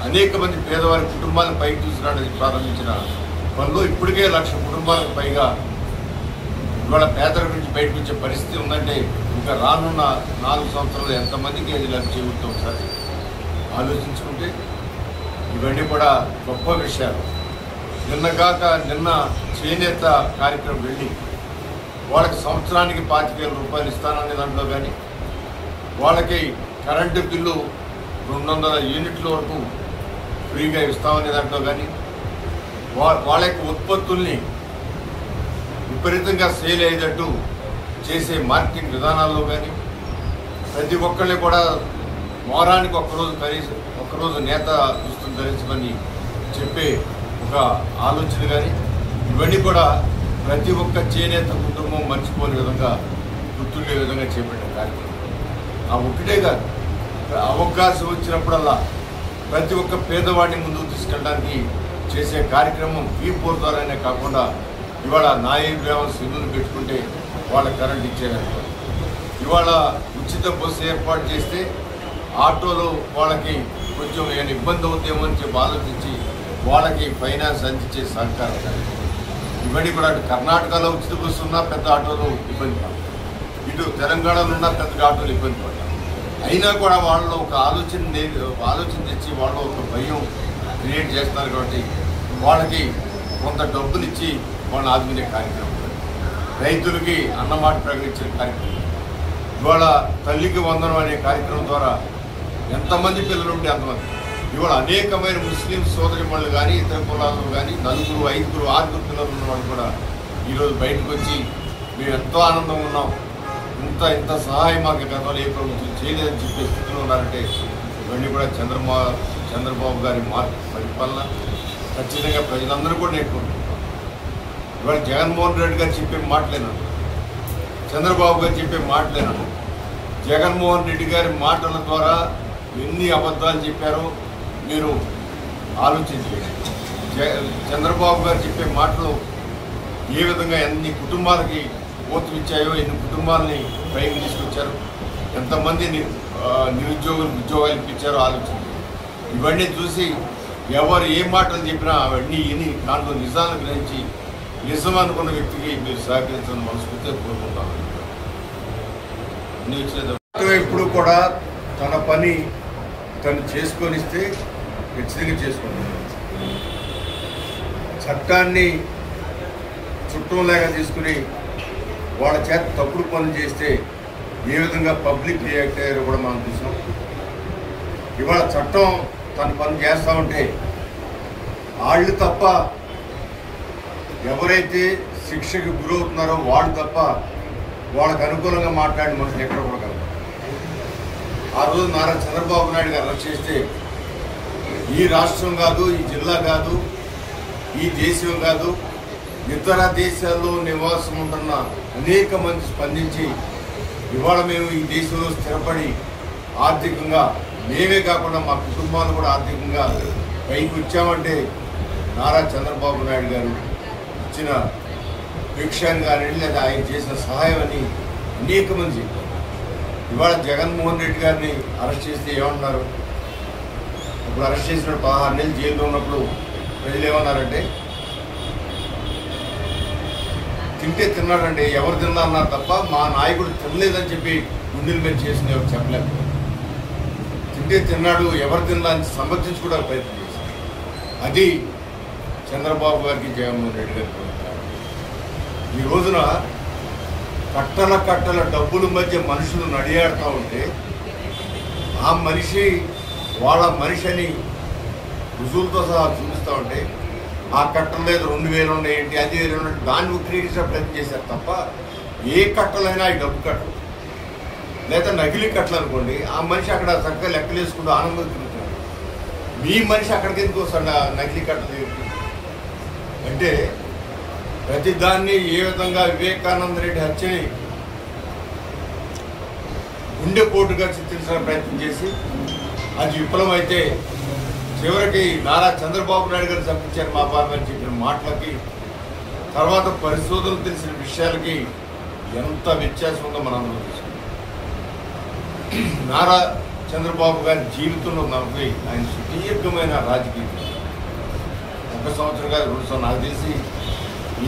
అనేక మంది పేదవారి కుటుంబాలను పైకి తీసుకురావడానికి ప్రారంభించిన పనిలో ఇప్పటికే 1,00,000 కుటుంబాలకు పైగా ఇవాళ పేదరికం నుంచి బయటకు వచ్చే పరిస్థితి ఉందంటే ఇంకా రానున్న 4 సంవత్సరాలు ఎంతమందికి అది లబ్ధి చేకూరుతాం ఒకసారి ఆలోచించుకుంటే ఇవన్నీ కూడా గొప్ప విషయాలు. నిన్న చేనేత కార్యక్రమం వెళ్ళి వాళ్ళకి సంవత్సరానికి 25,000 రూపాయలు ఇస్తాననే దాంట్లో కానీ, వాళ్ళకి కరెంటు బిల్లు 200 యూనిట్ల వరకు ఫ్రీగా ఇస్తామనే దాంట్లో కానీ, వాళ్ళ యొక్క ఉత్పత్తుల్ని విపరీతంగా సేల్ అయ్యేటట్టు చేసే మార్కెటింగ్ విధానాల్లో కానీ, ప్రతి ఒక్కళ్ళని కూడా వారానికి ఒక్కరోజు నేత దుస్తులు ధరించమని చెప్పే ఒక ఆలోచన కానీ, ఇవన్నీ కూడా ప్రతి ఒక్క చేనేత కుటుంబం మర్చిపోని విధంగా గుర్తుండే విధంగా చేపట్టిన కార్యక్రమం. ఆ ఒకటే కాదు, అవకాశం వచ్చినప్పుడల్లా ప్రతి ఒక్క పేదవాడిని ముందుకు తీసుకెళ్ళడానికి చేసే కార్యక్రమం V4 ద్వారానే కాకుండా ఇవాళ నాయ గ్రామం సిల్లులు పెట్టుకుంటే వాళ్ళ కరెంట్ ఇచ్చేదానికి, ఇవాళ ఉచిత బస్సు ఏర్పాటు చేస్తే ఆటోలో వాళ్ళకి కొంచెం ఏమైనా ఇబ్బంది అవుతామో అని చెప్పి ఆలోచించి వాళ్ళకి ఫైనాన్స్ అందించే సహకారం కానీ, ఇవన్నీ కూడా అటు కర్ణాటకలో ఉచిత బస్సు ఉన్నా పెద్ద ఆటోలు ఇబ్బంది పడతారు, ఇటు తెలంగాణలో ఉన్న పెద్ద ఆటోలు ఇబ్బంది పడతారు. అయినా కూడా వాళ్ళు ఒక ఆలోచన తెచ్చి వాళ్ళు ఒక భయం క్రియేట్ చేస్తున్నారు కాబట్టి వాళ్ళకి కొంత డబ్బులు ఇచ్చి వాళ్ళని ఆదుకునే కార్యక్రమం, రైతులకి అన్నమాట ప్రకటించిన కార్యక్రమం, ఇవాళ తల్లికి వందనం అనే కార్యక్రమం ద్వారా ఎంతమంది పిల్లలు ఉంటే అంతమంది, ఇవాళ అనేకమైన ముస్లిం సోదరిమణులు కానీ ఇతర కులాలు కానీ 4, 5, 6 పిల్లలు ఉన్న వాళ్ళు కూడా ఈరోజు బయటకు వచ్చి మేము ఎంతో ఆనందంగా ఉన్నాం, ఇంత సహాయం మాకు గతంలో ఏ ప్రభుత్వం చేయలేదని చెప్పే స్థితిలో ఉన్నారంటే ఇవన్నీ కూడా చంద్రబాబు గారి పరిపాలన ఖచ్చితంగా ప్రజలందరూ కూడా నేర్చుకుంటున్నారు. ఇవాళ జగన్మోహన్ రెడ్డి గారు చెప్పే మాటలేనాను, చంద్రబాబు గారు చెప్పే మాటలేనాను. జగన్మోహన్ రెడ్డి గారి మాటల ద్వారా ఎన్ని అబద్ధాలు చెప్పారో మీరు ఆలోచించండి. చంద్రబాబు గారు చెప్పే మాటలు ఏ విధంగా ఎన్ని కుటుంబాలకి ఓట్లు ఇచ్చాయో, ఎన్ని కుటుంబాలని పైకి తీసుకొచ్చారు, ఎంతమంది ఉద్యోగాలు ఇప్పించారో ఆలోచించండి. ఇవన్నీ చూసి ఎవరు ఏ మాటలు చెప్పినా అవన్నీ విని దాంట్లో నిజాలను గ్రహించి నిజం అనుకున్న వ్యక్తికి మీరు సహకరించాలని మనస్ఫూర్తిగా కోరుకుంటాను. ఇప్పుడు కూడా తన పని తను చేసుకొనిస్తే ఖచ్చితంగా చేసుకుంటాను. చట్టాన్ని చుట్టంలాగా తీసుకుని వాళ్ళ చేత తప్పుడు పనులు చేస్తే ఏ విధంగా పబ్లిక్ రియాక్ట్ అయ్యారో కూడా మనం చూసాం. ఇవాళ చట్టం తన పని చేస్తూ ఉంటే వాళ్ళు తప్ప ఎవరైతే శిక్షకు గురవుతున్నారో వాళ్ళు తప్ప వాళ్ళకు అనుకూలంగా మాట్లాడిన మనుషులు ఎక్కడ కూడా కలరు. ఆ రోజు నారా చంద్రబాబు నాయుడు గారు అరెస్ట్ చేస్తే ఈ రాష్ట్రం కాదు, ఈ జిల్లా కాదు, ఈ దేశం కాదు, ఇతర దేశాల్లో నివాసం ఉంటున్న అనేక మంది స్పందించి ఇవాళ మేము ఈ దేశంలో స్థిరపడి ఆర్థికంగా మేమే కాకుండా మా కుటుంబాలు కూడా ఆర్థికంగా పైకి వచ్చామంటే నారా చంద్రబాబు నాయుడు గారు ఇచ్చిన భిక్షాన్ని కానీ లేదా ఆయన చేసిన సహాయం అని అనేక మంది చెప్పారు. ఇవాళ జగన్మోహన్ రెడ్డి గారిని అరెస్ట్ చేస్తే ఏమన్నారు? ఇప్పుడు అరెస్ట్ చేసిన 16 నెలలు జైల్లో ఉన్నప్పుడు ప్రజలు ఏమన్నారంటే తింటే తిన్నాడండి, ఎవరు తిన్నా అన్నారు తప్ప మా నాయకుడు తినలేదని చెప్పి గుండెల మీద చేసింది ఎవరు చెప్పలేదు. తింటే తిన్నాడు, ఎవరు తిన్నా అని సమర్థించుకోవడానికి ప్రయత్నం చేశారు. అది చంద్రబాబు గారికి జగన్మోహన్ రెడ్డి గారికి. ఈ రోజున కట్టల డబ్బుల మధ్య మనుషులు నడియాడుతూ ఉంటే ఆ మనిషి వాళ్ళ మనిషిని రుజువులతో సహా చూపిస్తూ ఉంటే ఆ కట్టలు లేదు 2,000 ఉన్నాయేంటి, అది 2,000 దాన్ని ఉక్కిరించే ప్రయత్నం చేశారు తప్ప ఏ కట్టలైనా ఈ డబ్బు కట్టలు లేదా నకిలీ కట్టలు అనుకోండి, ఆ మనిషి అక్కడ చక్కగా లెక్కలు వేసుకుంటూ ఆనందం తిరుగుతున్నాడు. మీ మనిషి అక్కడికి ఎందుకు వస్తాడు నకిలీ కట్టలు అంటే? ప్రతిదాన్ని ఏ విధంగా వివేకానంద రెడ్డి హత్యని గుండెపోటుగా చిత్రించడానికి ప్రయత్నం చేసి అది విఫలమైతే చివరికి నారా చంద్రబాబు నాయుడు గారు చంపించారు మా బాబు అని చెప్పిన మాటలకి తర్వాత పరిశోధనలు తెలిసిన విషయాలకి ఎంత వ్యత్యాసం ఉందో మనం చూసాం. నారా చంద్రబాబు గారి జీవితంలో ఆయన సుదీర్ఘమైన రాజకీయం 1 సంవత్సరం కాదు 2 సంవత్సరాలు నాకు తెలిసి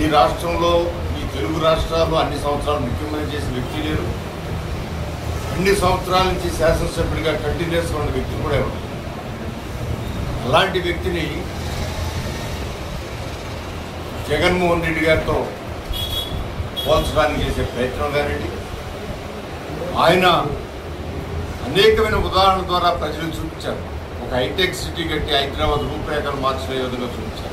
ఈ రాష్ట్రంలో ఈ తెలుగు రాష్ట్రాల్లో అన్ని సంవత్సరాలు ముఖ్యమంత్రి చేసిన వ్యక్తి లేరు. అన్ని సంవత్సరాల నుంచి శాసనసభ్యుడిగా కంటిన్యూస్గా ఉన్న వ్యక్తి కూడా ఎవరు. అలాంటి వ్యక్తిని జగన్మోహన్ రెడ్డి గారితో పోల్చడానికి చేసే ప్రయత్నం కానివ్వండి, ఆయన అనేకమైన ఉదాహరణల ద్వారా ప్రజలు చూపించారు. ఒక హైటెక్ సిటీ కట్టి హైదరాబాద్ రూపురేఖలు మార్చే విధంగా చూపించారు.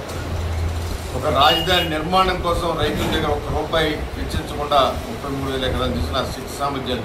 ఒక రాజధాని నిర్మాణం కోసం రైతుల దగ్గర ₹1 వెచ్చించకుండా 33,000 ఎకరాలు తీసిన 6 సామర్థ్యాలు